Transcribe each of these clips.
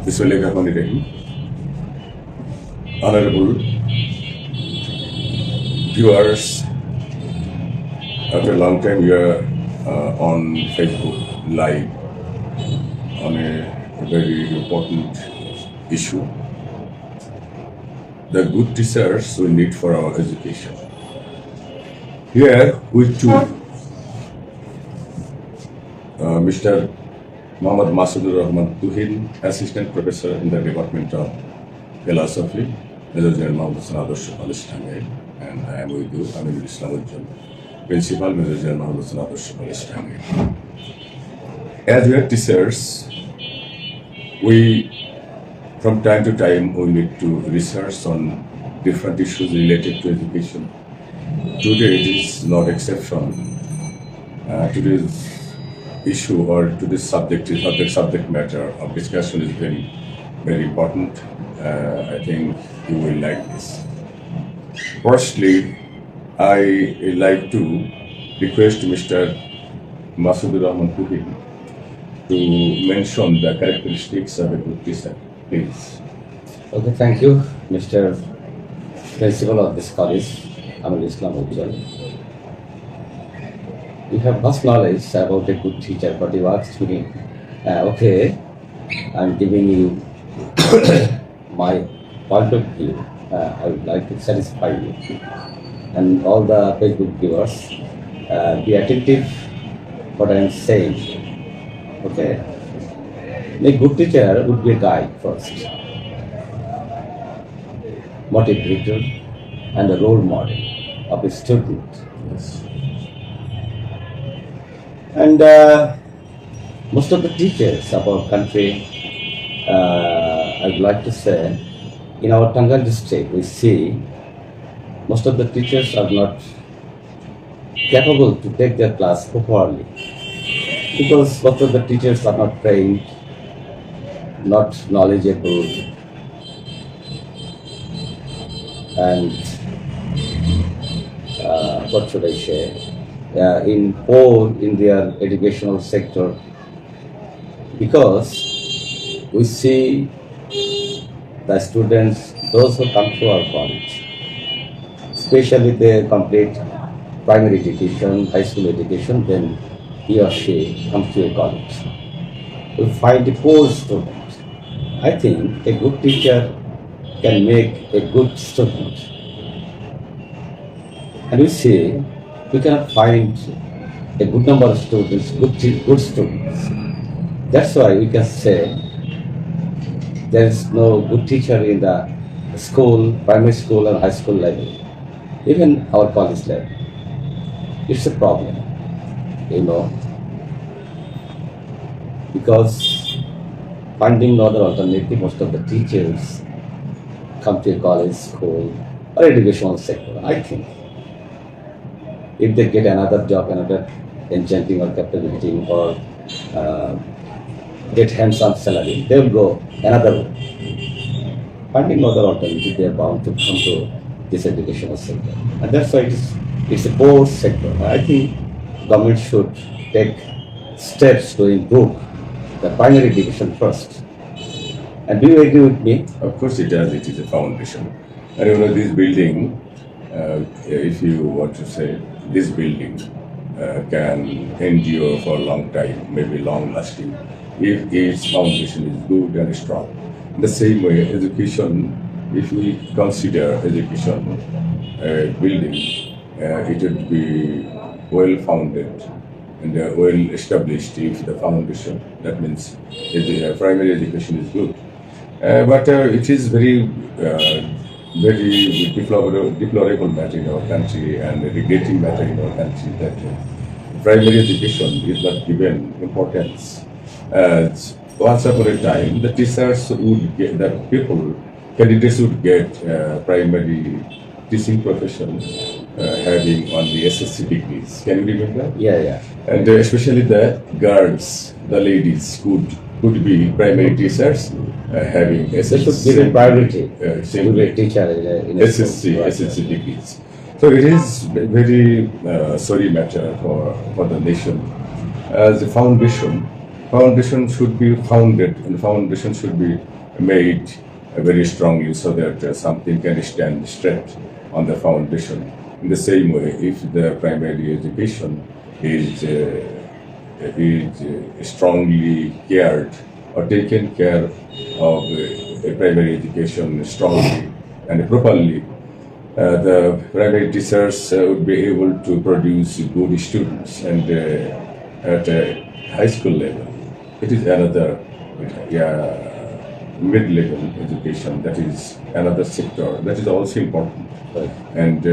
Bismillahirrahmanirrahim. Honorable viewers, after a long time we are on Facebook Live on a very important issue. The good teachers we need for our education. Here with two, Mr. Muhammad Masudur Rahman Tuhin, Assistant Professor in the Department of Philosophy, Major General Muhammad Sanadosh College, Tangai, and I am with you, Aminul Islam Ujjal, Principal, Major General Muhammad Sanadosh College, Tangai. As we are teachers, we from time to time we need to research on different issues related to education. Today it is not exception. Today's issue or today's subject matter of discussion is very, very important. I think you will like this. Firstly, I like to request Mr. Masudur Rahman Tuhin to mention the characteristics of a good teacher, please. Okay, thank you, Mr. Principal of this college, Aminul Islam Ujjal. You have vast knowledge about a good teacher, but you asked me, okay, I'm giving you my point of view. I would like to satisfy you. And all the Facebook viewers, be attentive what I am saying. Okay. A good teacher would be a guide first, motivator, and a role model of a student. Yes. And most of the teachers of our country, I would like to say, in our Tangal district, we see most of the teachers are not capable to take their class properly because most of the teachers are not trained, not knowledgeable, and what should I say? In poor in their educational sector, because we see the students, those who come to our college, especially they complete primary education, high school education, then he or she comes to a college. We find a poor student. I think a good teacher can make a good student. And we see we cannot find a good number of students, good students. That's why we can say there is no good teacher in the school, primary school and high school level, even our college level. It's a problem, because finding no other alternative, most of the teachers come to a college, school or educational sector, I think. If they get another job, another enchanting or captivating or get hands-on salary, they will go another way. Finding other alternative, they are bound to come to this educational sector. And that's why it's a poor sector. I think government should take steps to improve the primary education first. And do you agree with me? Of course it does. It is a foundation. And this building, if you want to say, this building can endure for a long time, maybe long lasting, if its foundation is good and strong. In the same way, education, if we consider education building, it would be well founded and well established if the foundation, that means if the primary education is good. But it is very deplorable matter in our country and regretting matter in our country that primary education is not given importance. As once upon a time, the teachers would get, candidates would get primary teaching profession having only SSC degrees. Can you remember? Yeah. And especially the girls, the ladies could be primary teachers having SSC. They should give a priority to be a teacher in a SSC degrees. So it is very sorry matter for the nation. As a foundation, foundation should be founded and foundation should be made very strongly so that something can stand straight on the foundation. In the same way, if the primary education is strongly cared or taken care of primary education strongly and properly, the primary teachers would be able to produce good students, and at a high school level, it is another mid-level education, that is another sector that is also important. Right. And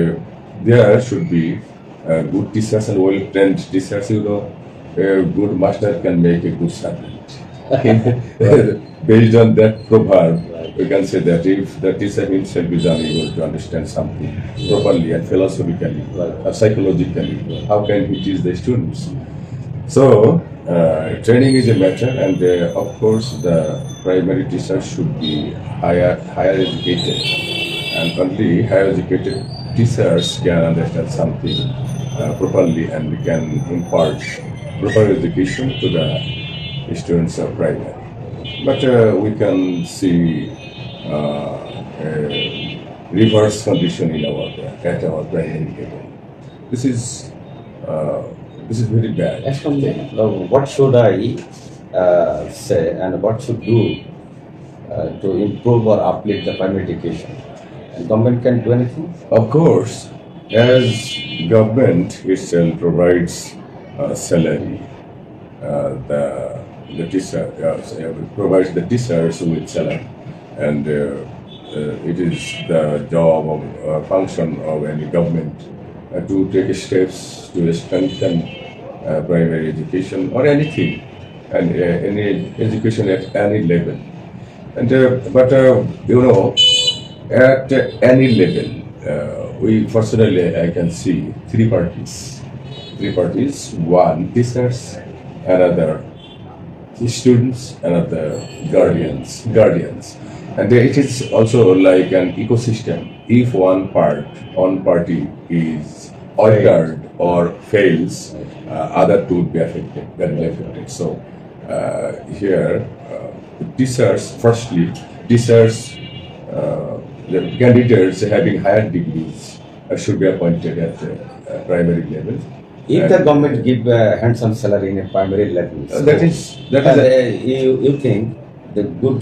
there should be good teachers and well-trained teachers. You know, a good master can make a good servant. Based on that proverb, we can say that if the teacher himself is unable to understand something properly and philosophically or psychologically, how can he teach the students? So, training is a matter, and of course, the primary teachers should be higher educated, and only higher educated teachers can understand something properly and can impart proper education to the students of primary. But we can see a reverse condition in at our primary level. This is very bad. What should I say and what should do to improve or uplift the primary education? And government can do anything? Of course, as government itself provides salary, the teacher provides the teachers with salary, and it is the job of function of any government to take steps to strengthen primary education or anything, and any education at any level. And but you know, at any level, we fortunately I can see three parties. One, teachers; another, students; another, guardians. And it is also like an ecosystem. If one party is altered or fails, other two would be affected. So here, teachers, the candidates having higher degrees should be appointed at primary level. If the government give hands-on salary in a primary level, that is you think the good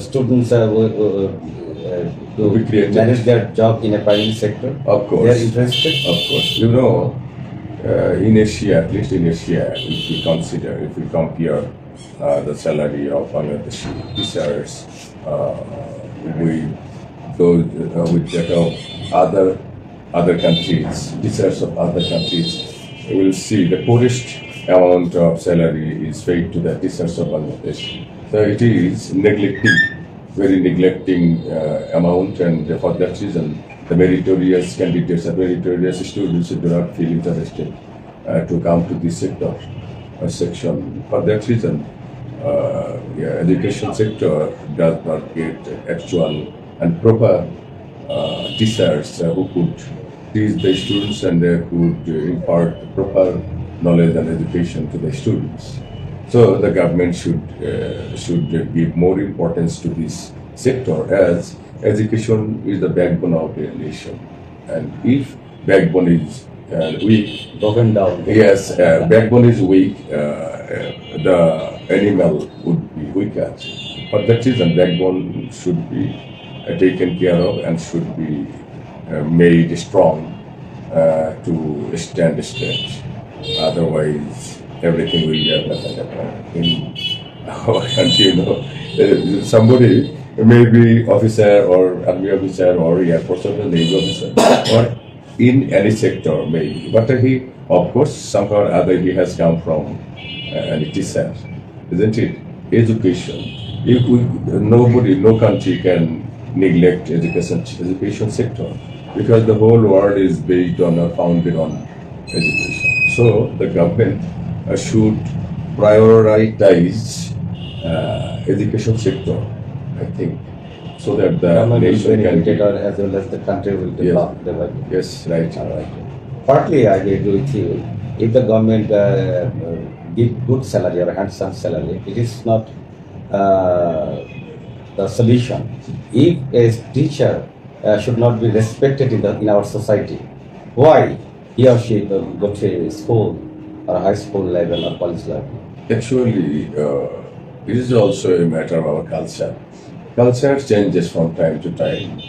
students will be created. manage their job in a private sector? Of course. They are interested? Of course. You know, in Asia, at least in Asia, if we compare the salary of Bangladeshi teachers with that of other countries, teachers of other countries, you will see the poorest amount of salary is paid to the teachers of Bangladesh. So it is very neglecting amount, and for that reason, the meritorious candidates and meritorious students do not feel interested to come to this section. For that reason, education sector does not get actual and proper teachers who could teach the students and could impart proper knowledge and education to the students. So the government should give more importance to this sector, as education is the backbone of a nation, and if backbone is weak, Broken down. yes, backbone is weak, the animal would be weaker. For that reason, backbone should be taken care of and should be made strong to stand straight. Otherwise, everything will be in our country. You know, somebody may be officer or army officer or air force or navy officer or in any sector maybe, but he, of course, somehow or other he has come from an teacher, isn't it? Education. If no country can neglect education sector, because the whole world is based on or founded on education. So the government should prioritize education sector, I think, so that the Government will nation can benefit be. or as well as the country will develop. Yes, right. Partly I agree with you. If the government give good salary or handsome salary, it is not the solution. If a teacher should not be respected in our society, why he or she go to school or high school level or college level? Actually, it is also a matter of our culture. Culture changes from time to time.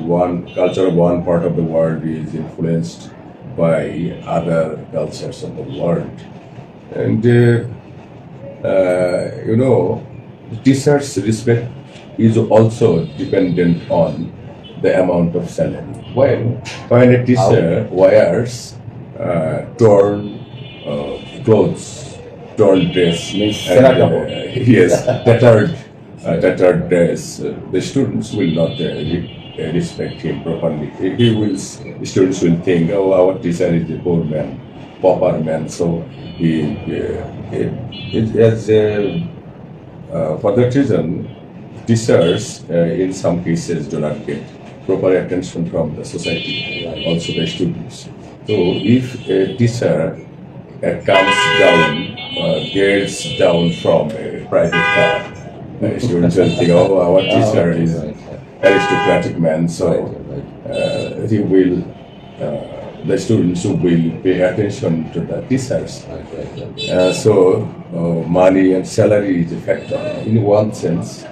One culture of one part of the world is influenced by other cultures of the world, and teachers' respect is also dependent on the amount of salary. When a teacher wears torn clothes, torn dress, Means and, Saragabo. yes, tattered dress, the students will not respect him properly. Students will think, oh, our teacher is a poor man, pauper man, so for that reason, teachers in some cases do not get proper attention from the society, also the students. So if a teacher comes down, gets down from a private car, students will think, oh, our teacher is aristocratic man, so he will, the students will pay attention to the teachers. So money and salary is a factor in one sense,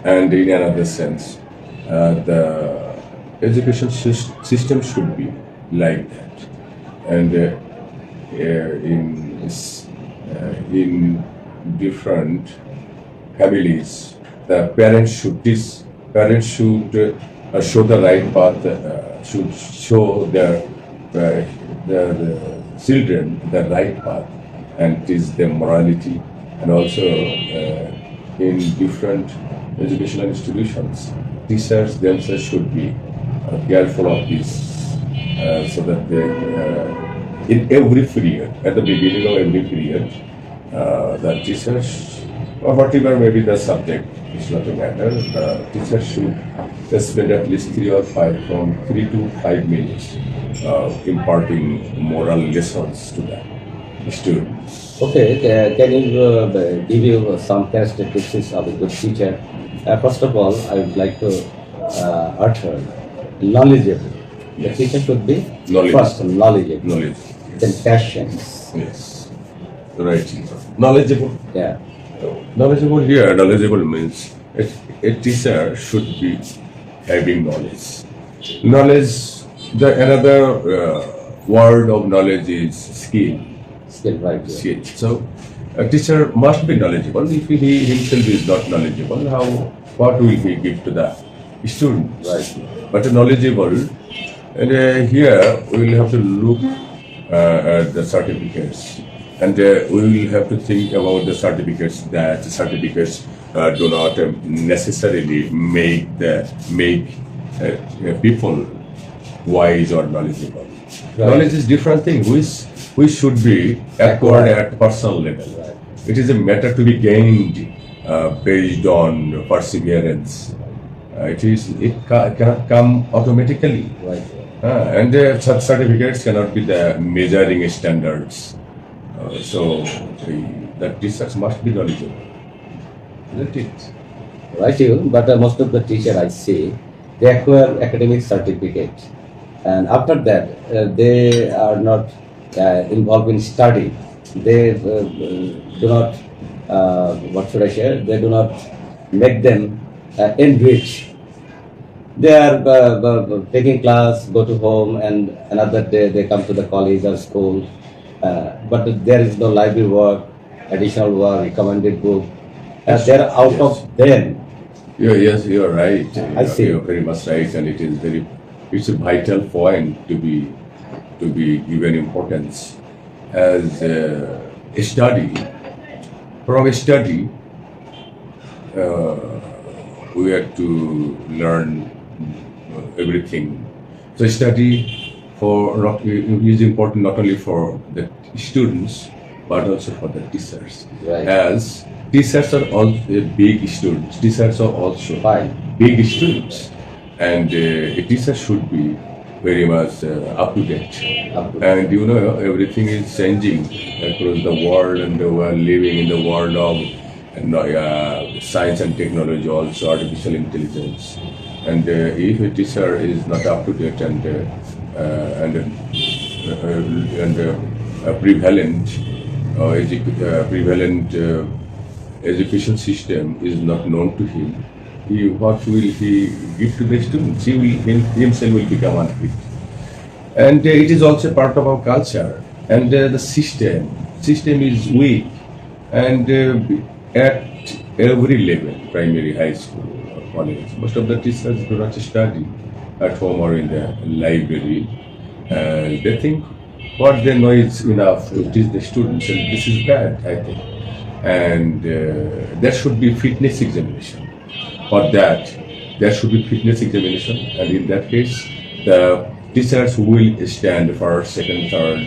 and in another sense, the education system should be like that. And in different families, the parents should show the right path, should show their children the right path and teach them morality. And also in different educational institutions, teachers themselves should be careful of this, so that they, in every period, at the beginning of every period, the teachers, or whatever may be the subject, it's not a matter, the teachers should spend at least 3 to 5 minutes imparting moral lessons to the students. Okay, can you give you some characteristics of a good teacher? First of all, I would like to utter knowledgeable. The teacher should be first knowledgeable, Knowledge. then patience. Yes. Right. Knowledgeable. Yeah, Knowledgeable here, knowledgeable means a teacher should be having knowledge. Knowledge, another word of knowledge is skill. skill, right? Yeah. Skill. So a teacher must be knowledgeable. If he himself is not knowledgeable, what will he give to the students? Right. But knowledgeable, and here we will have to look at the certificates. And we will have to think about the certificates, that the certificates do not necessarily make people wise or knowledgeable. Right. Knowledge is different thing, which should be acquired at personal level. Right. It is a matter to be gained based on perseverance. It cannot come automatically. Right. And such certificates cannot be the measuring standards. So the teachers must be knowledgeable, isn't it? Right, you. But most of the teacher I see, they acquire academic certificate, and after that they are not involved in study. They do not, what should I say? They do not make them enrich. They are taking class, go to home, and another day they come to the college or school. But there is no library work, additional work, recommended book. They are out of them. Yes, you are right. I see. You are very much right, and it's a vital point to be given importance as a study. From a study, we have to learn everything. So study is important not only for the students but also for the teachers. Right. As teachers are also big students, teachers are also Fine. big students, and a teacher should be very much up to date. Up to And you know, everything is changing across the world, and we are living in the world of science and technology, also artificial intelligence. And if a teacher is not up to date and prevalent education system is not known to him, what will he give to the students? Himself will become unfit. And it is also part of our culture. And the system is weak. And at every level, primary, high school, or college, most of the teachers do not study at home or in the library. They think what they know is enough to teach the students, and this is bad, I think. And there should be fitness examination. For that, there should be fitness examination, and in that case, the teachers will stand for second, third,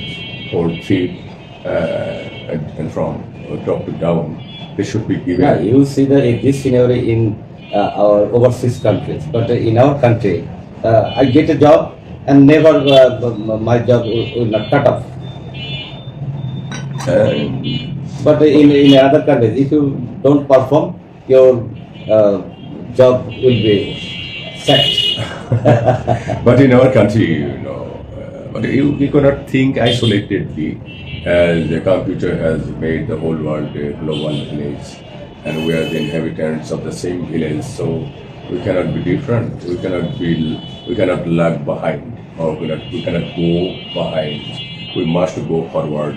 fourth, fifth, and from top to down. They should be given. Yeah, you see this scenario in our overseas countries, but in our country, I get a job and never my job will not cut off. But in other countries, if you don't perform, your job will be sacked. But in our country, but you cannot think isolatedly, as the computer has made the whole world a global village, and we are the inhabitants of the same village. So we cannot be different. We cannot lag behind, or we cannot go behind. We must go forward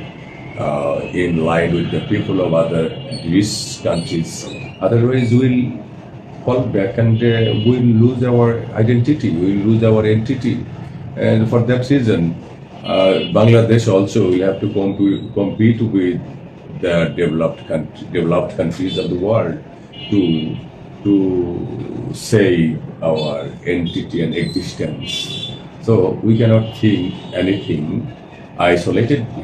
in line with the people of other rich countries. Otherwise, we'll fall back and we'll lose our identity. We'll lose our entity. And for that reason, Bangladesh also will have to compete with the developed countries of the world to save our entity and existence. So we cannot think anything isolatedly.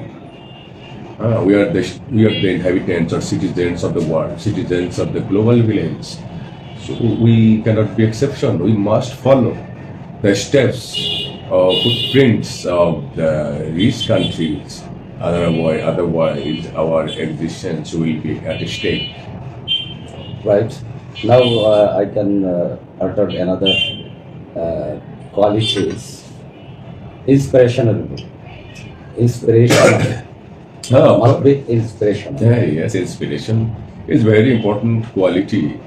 We are the inhabitants or citizens of the world, citizens of the global village. So we cannot be exception. We must follow the steps or footprints of the rich countries. Otherwise, our existence will be at stake. Right. Now I can utter another qualities. Inspirational. Must be inspirational. Yes, inspiration is very important quality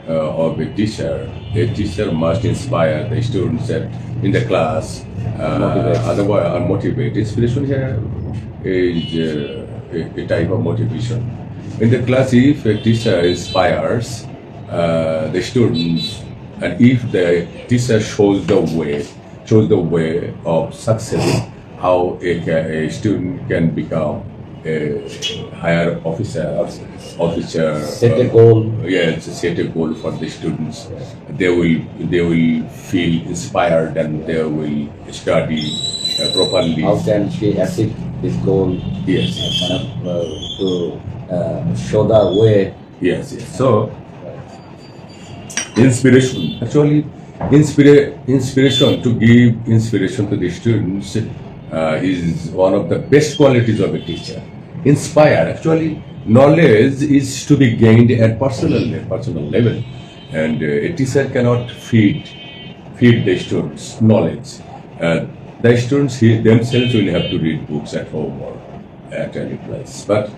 of a teacher. A teacher must inspire the students in the class. Otherwise, unmotivated. Inspiration here is a type of motivation. In the class, if a teacher inspires the students, and if the teacher shows the way of success, how a student can become a higher officer. Set a goal. Yes, set a goal for the students. They will feel inspired, and they will study properly. How can she achieve this goal? Yes. To show the way. Yes. So inspiration. Actually, inspiration, to give inspiration to the students is one of the best qualities of a teacher. Inspire. Actually, knowledge is to be gained at personal level, and a teacher cannot feed the students knowledge. The students themselves will have to read books at home or at any place. But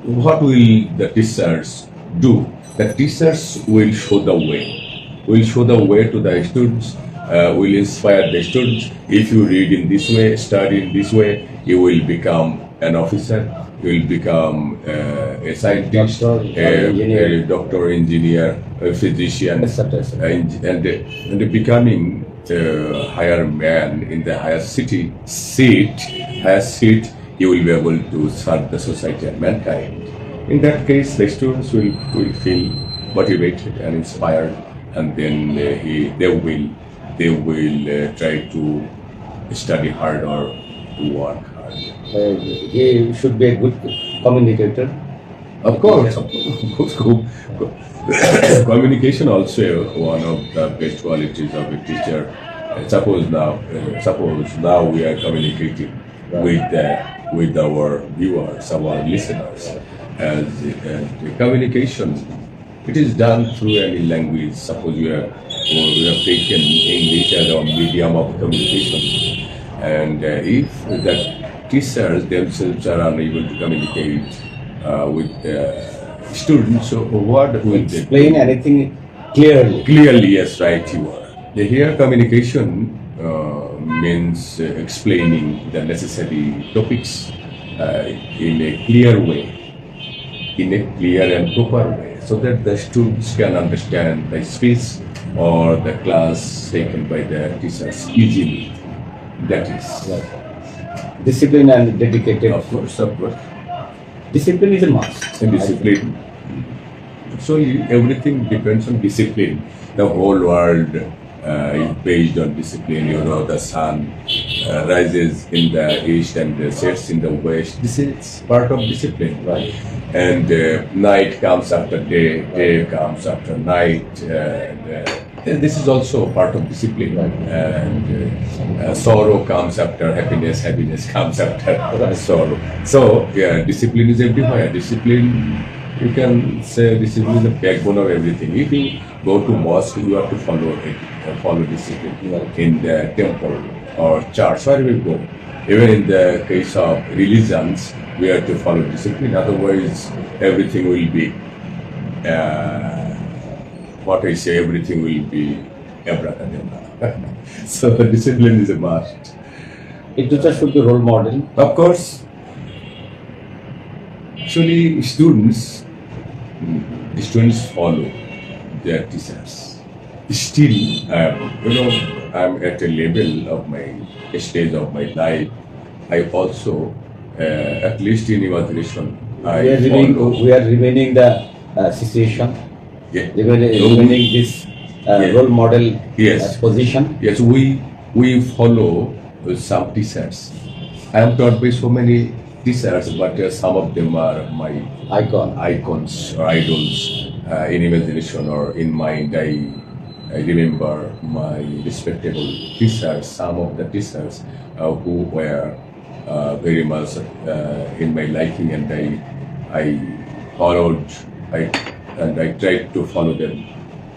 what will the teachers do? The teachers will show the way. Will show the way to the students. Will inspire the students. If you read in this way, study in this way, you will become an officer. You will become a scientist, a doctor, engineer, a physician, and becoming a higher man in the higher seat, you will be able to serve the society and mankind. In that case, the students will feel motivated and inspired, and then they will try to study hard or to work hard. He should be a good communicator. Of course. Communication also one of the best qualities of a teacher. suppose now we are communicating with our viewers, our listeners, and the communication, it is done through any language. Suppose we have taken English as a medium of communication, and if the teachers themselves are unable to communicate with students, so what will they Explain do? anything clearly. Clearly, yes, right, you are. The here communication means explaining the necessary topics in a clear way, in a clear and proper way, so that the students can understand the speech or the class taken by the teachers easily. That is, Discipline and dedicated. of course, Discipline is a must. and discipline. So everything depends on discipline. The whole world is based on discipline. You know, the sun rises in the east and sets in the west. This is part of discipline. Right. And night comes after day, day comes after night. And this is also part of discipline. Right. And sorrow comes after happiness, happiness comes after sorrow. So, yeah, discipline is everywhere. Discipline, you can say discipline is the backbone of everything. If you go to mosque, you have to follow it, follow discipline. Right. In the temple or church, wherever you go. Even in the case of religions, we have to follow discipline. Otherwise, everything will be, what I say, everything will be abracadabra. So discipline is a must. A teacher should be role model. Of course, actually, students follow their teachers. Still, I'm at a level of my stage of my life. I also, at least in imagination, I follow. We are remaining the situation, Yeah. remaining this Yeah. role model Yes. position. Yes, we follow some teachers. I am taught by so many teachers, but some of them are my Icon. icons or idols in imagination or in mind. I remember my respectable teachers, some of the teachers who were very much in my liking, and I followed, and I tried to follow them,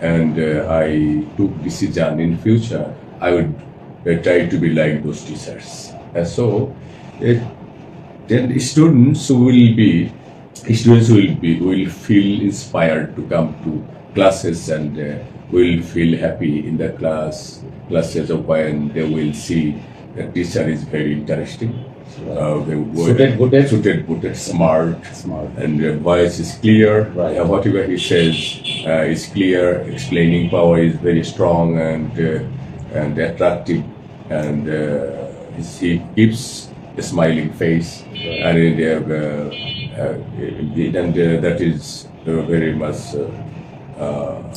and I took decision in future I would try to be like those teachers. And so then students will feel inspired to come to classes, and will feel happy in the classes of when they will see the teacher is very interesting. Suited, booted, smart, and the voice is clear. Right. Whatever he says is clear. Explaining power is very strong and attractive, and he keeps a smiling face, and that is very much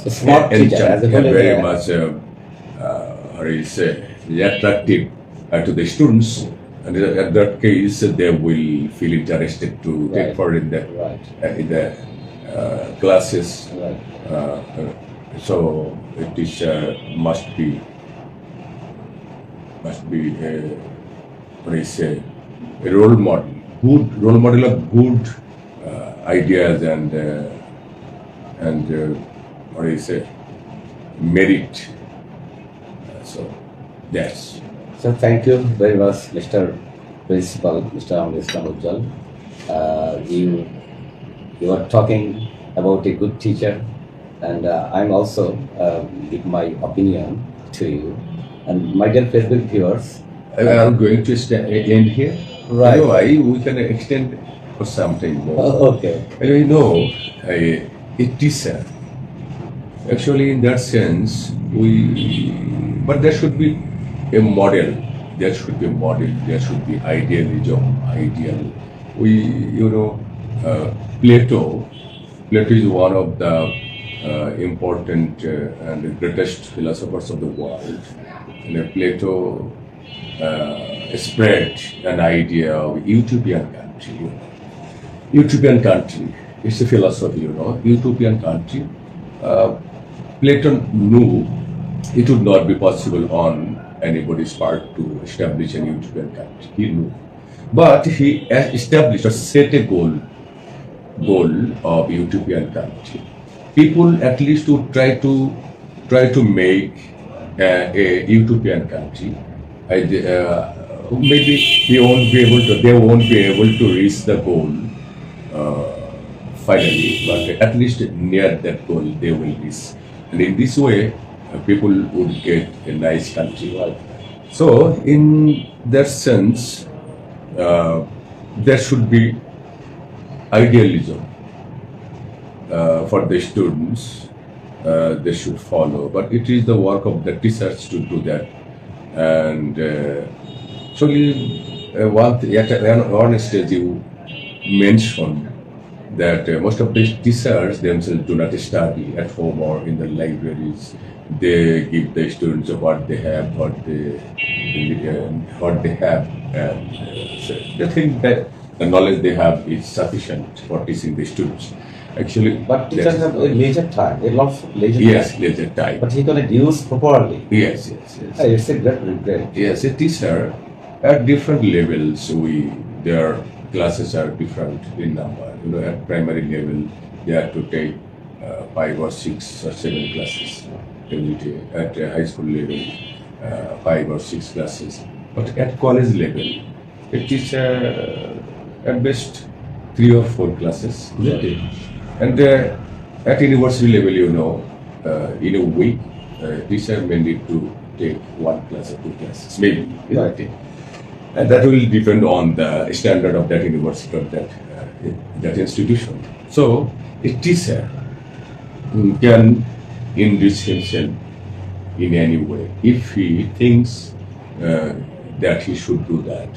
A smart teacher, as a very whole, much how do you say, attractive to the students. And in that case, they will feel interested to take Right. part in the classes. Right. So a teacher must be what do you say, a role model, good role model of good ideas and what do you say, merit. So that's. So thank you very much, Mr. Principal, Mr. Amr Islam Ujjal. You are talking about a good teacher, and I'm also give my opinion to you. And my dear Facebook viewers, I'm going to end here. Right. You know, we can extend for something more. okay, You know, a teacher. Actually, in that sense, but there should be a model. There should be a model. There should be idealism. Ideal. Plato is one of the important and the greatest philosophers of the world. And Plato spread an idea of utopian country. Utopian country. It's a philosophy, utopian country. Plato knew it would not be possible on anybody's part to establish an utopian country. He knew. But he established or set a goal of utopian country. People at least to try to make a utopian country. Maybe they won't be able to reach the goal finally, but at least near that goal they will reach. And in this way, people would get a nice country. So, in that sense, there should be idealism for the students. They should follow, but it is the work of the teachers to do that. And actually, at one stage you mentioned that most of the teachers themselves do not study at home or in the libraries. They give the students what they have, and so they think that the knowledge they have is sufficient for teaching the students. Actually, But teachers have a leisure time, a lot of leisure yes, time. leisure time. But he can use properly. Yes. It's a great regret. Yes, a teacher at different levels. Their classes are different in number. At primary level, they have to take 5 or 6 or 7 classes every day. At high school level, 5 or 6 classes. But at college level, a teacher at best 3 or 4 classes. And at university level, in a week, teacher may need to take 1 class or 2 classes, maybe. Right. And that will depend on the standard of that university or that institution. So, a teacher can enrich himself in any way if he thinks that he should do that.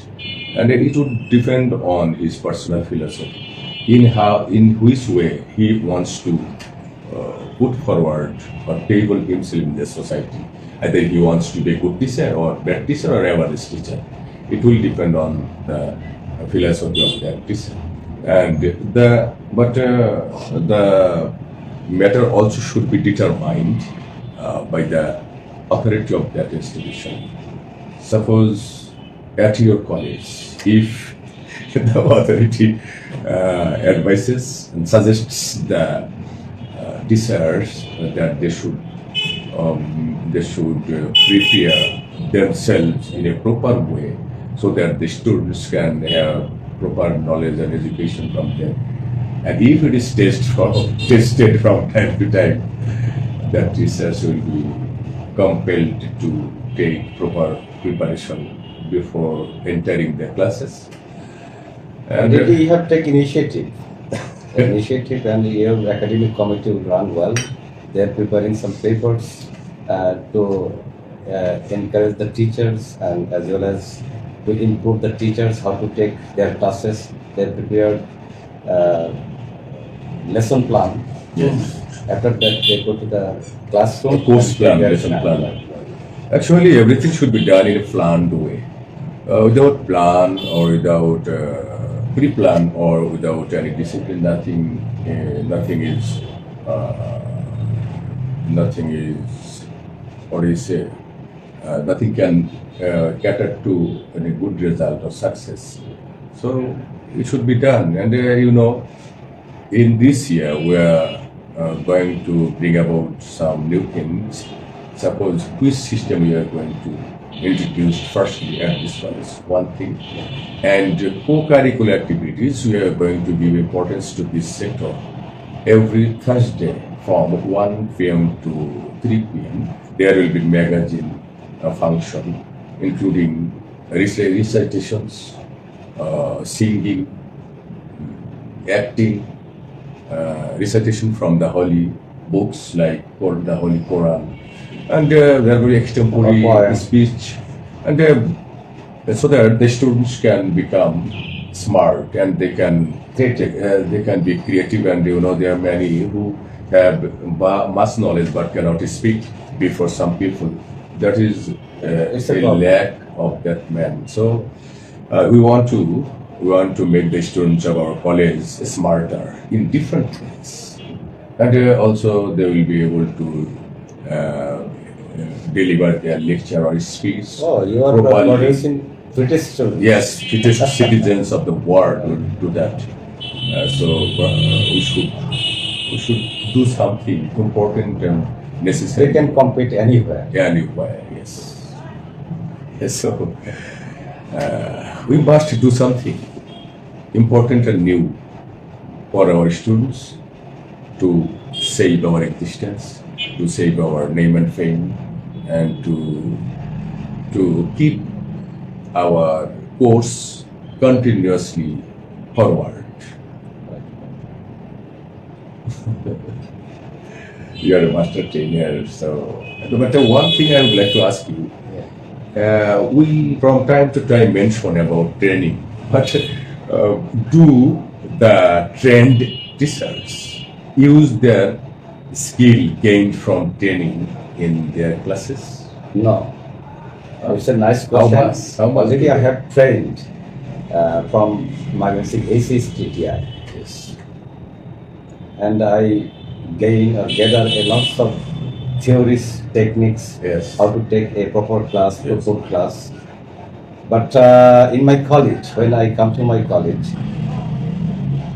And it would depend on his personal philosophy, in which way he wants to put forward or table himself in the society. Either he wants to be a good teacher or bad teacher or average teacher. It will depend on the philosophy of that teacher. And the matter also should be determined by the authority of that institution. Suppose at your college, if the authority advises and suggests the teachers that they should prepare themselves in a proper way so that the students can have proper knowledge and education from them. And if it is tested from time to time, that teachers will be compelled to take proper preparation before entering the classes. And Did you have take initiative? And your academic committee will run well. They are preparing some papers to encourage the teachers and as well as to improve the teachers how to take their classes. They prepared lesson plan. yes, After that, they go to the classroom. course and plan, prepare lesson plan. plan. Actually, everything should be done in a planned way. Without plan or without pre-plan or without any discipline, nothing is, what do you say? Nothing can cater to any good result or success. So it should be done. And in this year we are going to bring about some new things. Suppose which system we are going to introduce firstly at this college, one thing. And co-curricular activities, we are going to give importance to this sector. Every Thursday from 1 p.m. to 3 p.m. there will be magazine function, including recitations, singing, acting, recitation from the holy books like the Holy Quran, and there will be extemporary speech, and so that the students can become smart and they can be creative, and there are many who have mass knowledge but cannot speak before some people. That is a lack of that man. So we want to make the students of our college smarter in different ways, and also they will be able to deliver their lecture or speech. Oh, you are properly. producing British students. Yes, fittest citizens of the world would do that. We should do something important and necessary. They can compete anywhere. Anywhere, yes. Yes, so we must do something important and new for our students to save our existence, to save our name and fame, and to keep our course continuously forward. You are a master trainer, so but one thing I would like to ask you. We from time to time mention about training, but do the trained teachers use their skill gained from training in their classes? No. It's a nice How question. much? How much Already do I they- have trained from my basic ACSTTI, Yes. and I gather a lot of theories, techniques, Yes. how to take a proper class, Yes. proper class. But in my college, when I come to my college,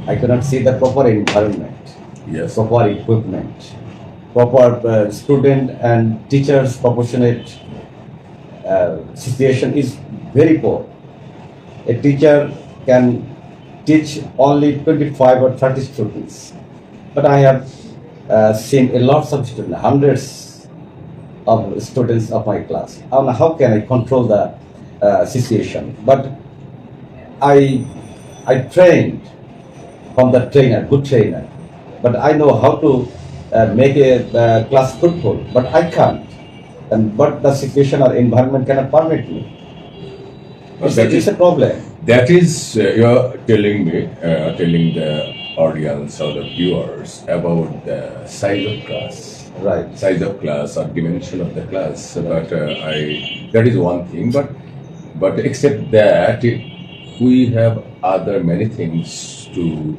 I cannot see the proper environment, Yes. proper equipment, proper student and teachers proportionate situation is very poor. A teacher can teach only 25 or 30 students, but I have seen a lot of students, hundreds of students of my class. How can I control the situation? But I trained from the trainer, good trainer, but I know how to make a class fruitful, but I can't. And but the situation or environment cannot permit me. It's a problem. That is, you're telling me, telling the audience or the viewers about the size of class. Right. Size of class or dimension of the class. But that is one thing. But except that, we have other many things to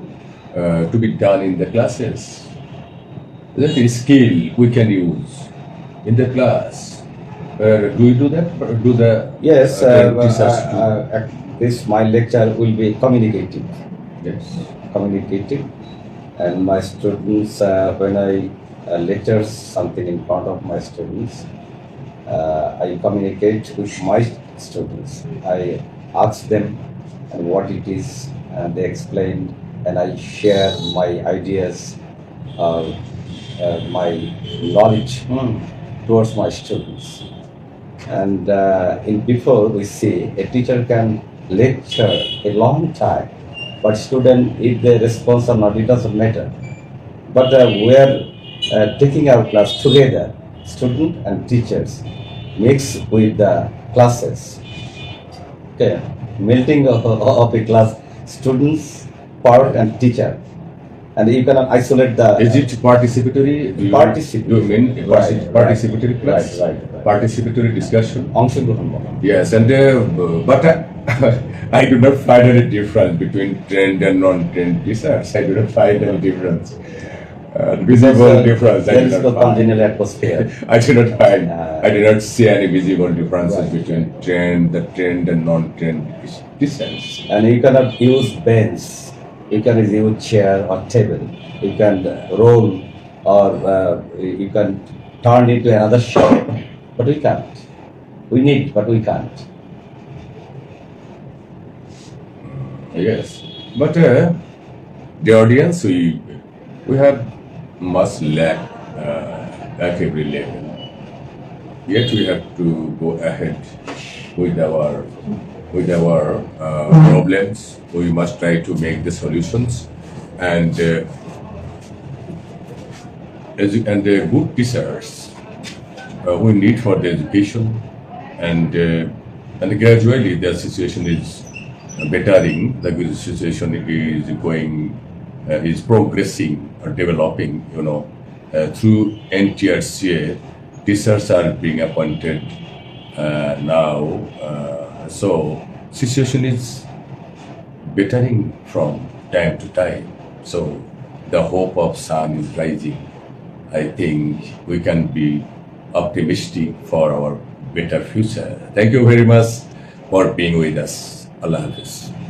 be done in the classes. That is skill we can use in the class. Do you do that? Do the Yes, teachers do? this my lecture will be communicative. Yes. Communicative, and my students, when I lecture something in front of my students, I communicate with my students. I ask them and what it is, and they explain, and I share my ideas, my knowledge towards my students. And in before we see a teacher can lecture a long time, but student, if they respond or not, it doesn't matter. But we are taking our class together, student and teachers, mix with the classes. Okay, melting of a class, students, part and teacher, and you cannot isolate the. Is it participatory? Do you mean Right, participatory class? Right. Participatory discussion? অংশগ্রহণ বলা। Yes, and but I do not find any difference between trained and non-trained teachers. I do not find any difference. Visible difference. I There do is not no find. congenial atmosphere. I do not find. Uh, I do not see any visible differences Right. between trained and non-trained teachers. And you cannot use bench, you can use chair or table, you can roll or you can turn it to another shape, but we can't. We need, but we can't. Yes, but the audience we have must lack at every level. Yet we have to go ahead with our problems. We must try to make the solutions, and the good teachers we need for the education, and gradually the situation is bettering. The situation is going, is progressing or developing. Through NTRCA, teachers are being appointed now. So situation is bettering from time to time. So the hope of sun is rising. I think we can be optimistic for our better future. Thank you very much for being with us. Allah Hafiz.